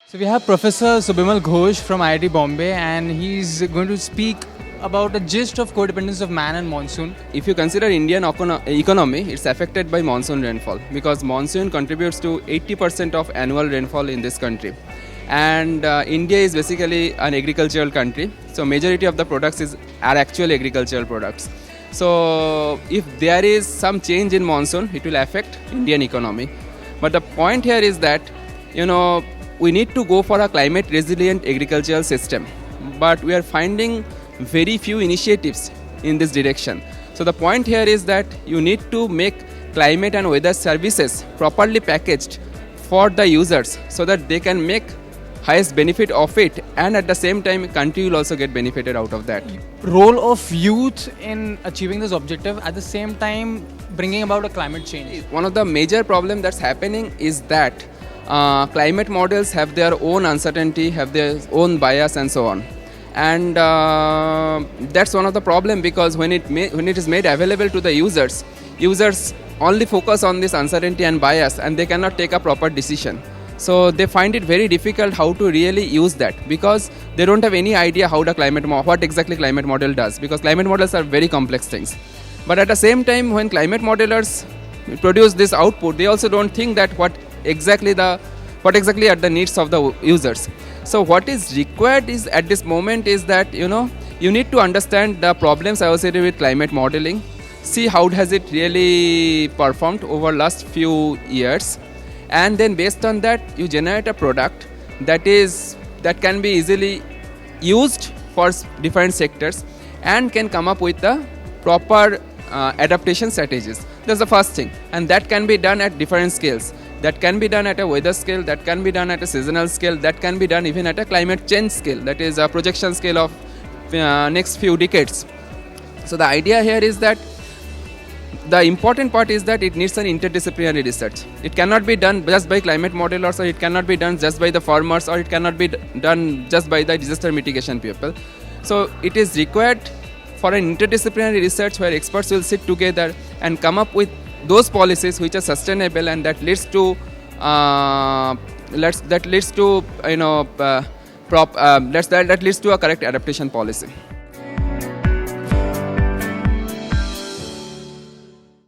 So we have Professor Subimal Ghosh from IIT Bombay, and he's going to speak about the gist of codependence of man and monsoon. If you consider Indian economy, it's affected by monsoon rainfall because monsoon contributes to 80% of annual rainfall in this country. And India is basically an agricultural country, so majority of the products are actual agricultural products. So if there is some change in monsoon, it will affect Indian economy. But the point here is that, we need to go for a climate resilient agricultural system, but we are finding very few initiatives in this direction. So the point here is that you need to make climate and weather services properly packaged for the users so that they can make highest benefit of it, and at the same time country will also get benefited out of that. Role of youth in achieving this objective, at the same time bringing about a climate change. One of the major problem that's happening is that climate models have their own uncertainty, have their own bias and so on. And that's one of the problem, because when it is made available to the users only focus on this uncertainty and bias, and they cannot take a proper decision. So they find it very difficult how to really use that, because they don't have any idea how the what exactly climate model does, because climate models are very complex things. But at the same time, when climate modelers produce this output, they also don't think that what exactly are the needs of the users. So what is required is at this moment is that you need to understand the problems associated with climate modeling, see how has it really performed over last few years, and then based on that you generate a product that can be easily used for different sectors and can come up with the proper adaptation strategies. That's the first thing, and that can be done at different scales. That can be done at a weather scale, that can be done at a seasonal scale, that can be done even at a climate change scale, that is a projection scale of next few decades. So the idea here is that the important part is that it needs an interdisciplinary research. It cannot be done just by climate modelers, or it cannot be done just by the farmers, or it cannot be done just by the disaster mitigation people. So it is required for an interdisciplinary research where experts will sit together and come up with those policies which are sustainable, and that leads to a correct adaptation policy.